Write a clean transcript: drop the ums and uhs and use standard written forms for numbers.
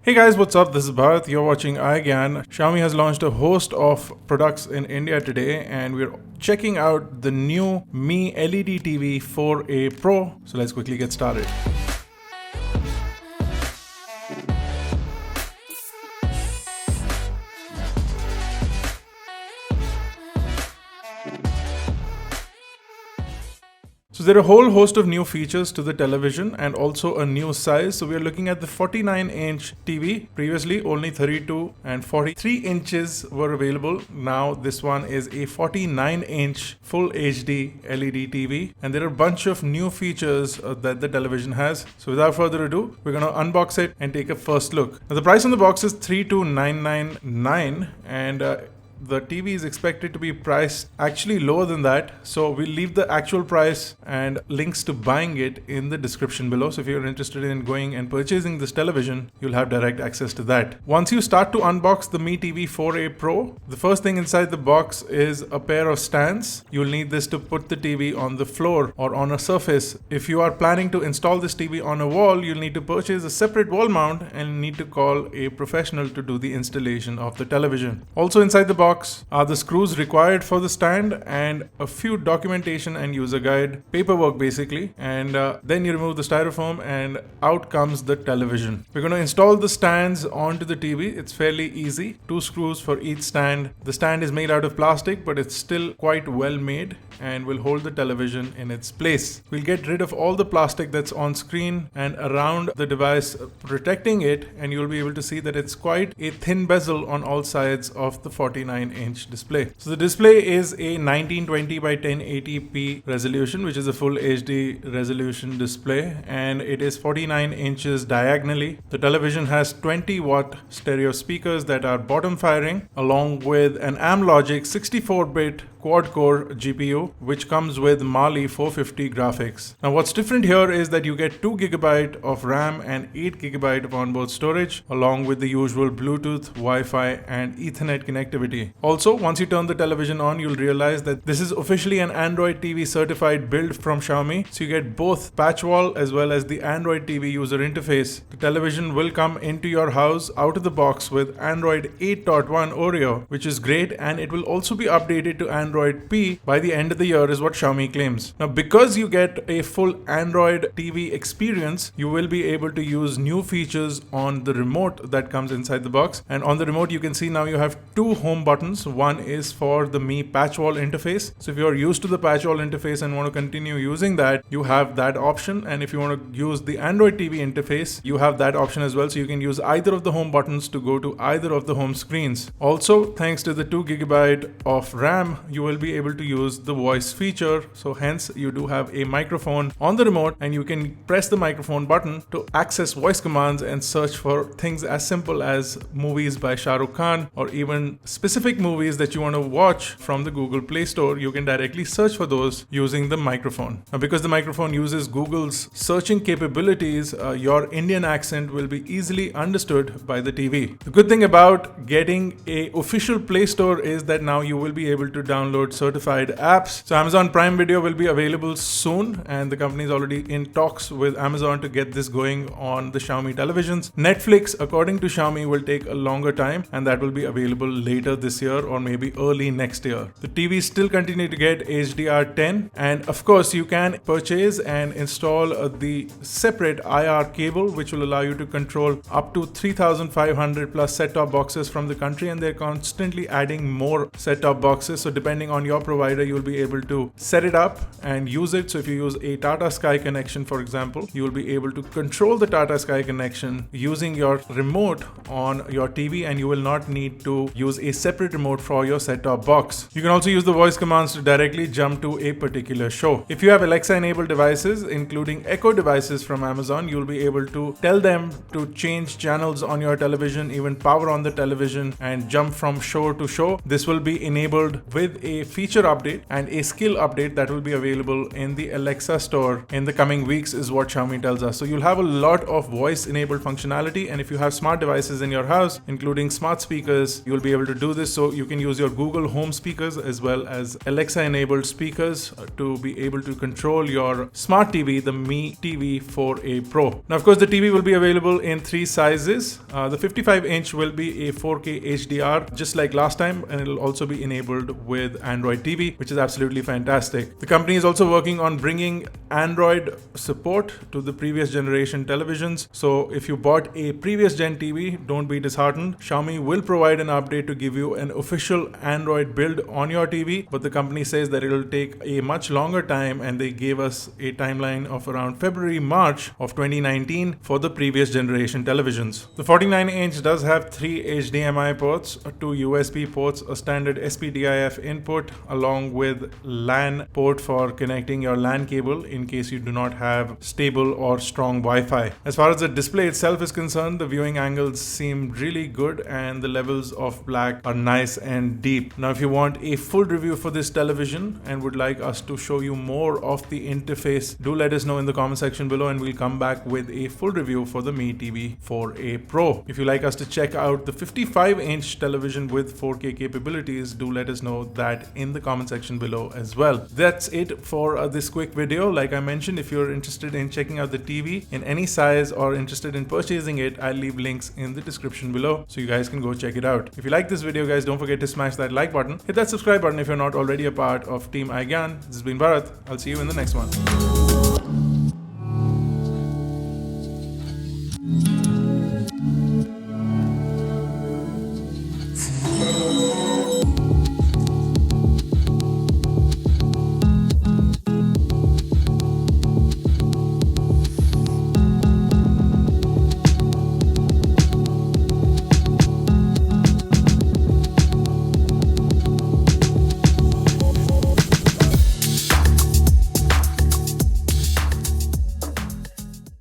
Hey guys, what's up? This is Bharat. You're watching iGyaan. Xiaomi has launched a host of products in India today, and we're checking out the new Mi LED TV 4A Pro. So let's quickly get started. So there are a whole host of new features to the television and also a new size. So we are looking at the 49-inch TV. Previously only 32 and 43 inches were available. Now this one is a 49-inch full HD LED TV, and there are a bunch of new features that the television has. So without further ado, we're going to unbox it and take a first look. Now the price on the box is 32,999, and the TV is expected to be priced actually lower than that, so we'll leave the actual price and links to buying it in the description below. So if you're interested in going and purchasing this television, you'll have direct access to that. Once you start to unbox the Mi TV 4A Pro, the first thing inside the box is a pair of stands. You'll need this to put the TV on the floor or on a surface. If you are planning to install this TV on a wall, you'll need to purchase a separate wall mount and need to call a professional to do the installation of the television. Also inside the box are the screws required for the stand and a few documentation and user guide paperwork basically, and then you remove the styrofoam and out comes the television. We're going to install the stands onto the TV. It's fairly easy. 2 screws for each stand. The stand is made out of plastic, but it's still quite well made and will hold the television in its place. We'll get rid of all the plastic that's on screen and around the device, protecting it, and you'll be able to see that it's quite a thin bezel on all sides of the 49-inch display. So the display is a 1920 by 1080p resolution, which is a full HD resolution display, and it is 49 inches diagonally. The television has 20-watt stereo speakers that are bottom firing, along with an Amlogic 64-bit quad-core GPU, which comes with Mali 450 graphics. Now what's different here is that you get 2GB of RAM and 8GB of onboard storage, along with the usual Bluetooth, Wi-Fi and Ethernet connectivity. Also, once you turn the television on, you'll realize that this is officially an Android TV certified build from Xiaomi. So you get both patch wall as well as the Android TV user interface. The television will come into your house out of the box with Android 8.1 Oreo, which is great, and it will also be updated to Android P by the end of the year is what Xiaomi claims. Now because you get a full Android TV experience, you will be able to use new features on the remote that comes inside the box. And on the remote you can see now you have 2 home buttons. One is for the Mi patch wall interface. So if you're used to the patch wall interface and want to continue using that, you have that option. And if you want to use the Android TV interface, you have that option as well. So you can use either of the home buttons to go to either of the home screens. Also, thanks to the 2GB of RAM, you will be able to use the voice feature. So hence you do have a microphone on the remote, and you can press the microphone button to access voice commands and search for things as simple as movies by Shah Rukh Khan, or even specific movies that you want to watch from the Google Play Store. You can directly search for those using the microphone. Now because the microphone uses Google's searching capabilities, your Indian accent will be easily understood by the TV. The good thing about getting a official Play Store is that now you will be able to download certified apps. So Amazon Prime Video will be available soon, and the company is already in talks with Amazon to get this going on the Xiaomi televisions. Netflix, according to Xiaomi, will take a longer time, and that will be available later this year or maybe early next year. The TV still continue to get HDR10, and of course you can purchase and install the separate IR cable, which will allow you to control up to 3,500 plus set-top boxes from the country, and they're constantly adding more set-top boxes. So depending on your provider, you'll be able to set it up and use it. So if you use a Tata Sky connection, for example, you will be able to control the Tata Sky connection using your remote on your TV, and you will not need to use a separate remote for your set-top box. You can also use the voice commands to directly jump to a particular show. If you have Alexa enabled devices, including Echo devices from Amazon, you'll be able to tell them to change channels on your television, even power on the television and jump from show to show. This will be enabled with a feature update and a skill update that will be available in the Alexa store in the coming weeks, is what Xiaomi tells us. So you'll have a lot of voice enabled functionality, and if you have smart devices in your house, including smart speakers, you'll be able to do this. So you can use your Google Home speakers as well as Alexa enabled speakers to be able to control your smart TV, the Mi TV 4a Pro. Now, of course, the TV will be available in 3 sizes. The 55-inch will be a 4K HDR, just like last time, and it'll also be enabled with Android TV, which is absolutely fantastic. The company is also working on bringing Android support to the previous generation televisions. So if you bought a previous gen TV, don't be disheartened. Xiaomi will provide an update to give you an official Android build on your TV, but the company says that it'll take a much longer time, and they gave us a timeline of around February-March of 2019 for the previous generation televisions. The 49-inch does have 3 HDMI ports, 2 USB ports, a standard SPDIF input, along with LAN port for connecting your LAN cable in case you do not have stable or strong Wi-Fi. As far as the display itself is concerned, the viewing angles seem really good and the levels of black are nice and deep. Now, if you want a full review for this television and would like us to show you more of the interface, do let us know in the comment section below, and we'll come back with a full review for the Mi TV 4a Pro. If you like us to check out the 55-inch television with 4K capabilities, do let us know that in the comment section below as well. That's it for this quick video. Like I mentioned, if you're interested in checking out the TV in any size or interested in purchasing it, I'll leave links in the description below so you guys can go check it out. If you like this video, guys, don't forget to smash that like button, hit that subscribe button if you're not already a part of Team iGyaan. This has been Bharat. I'll see you in the next one.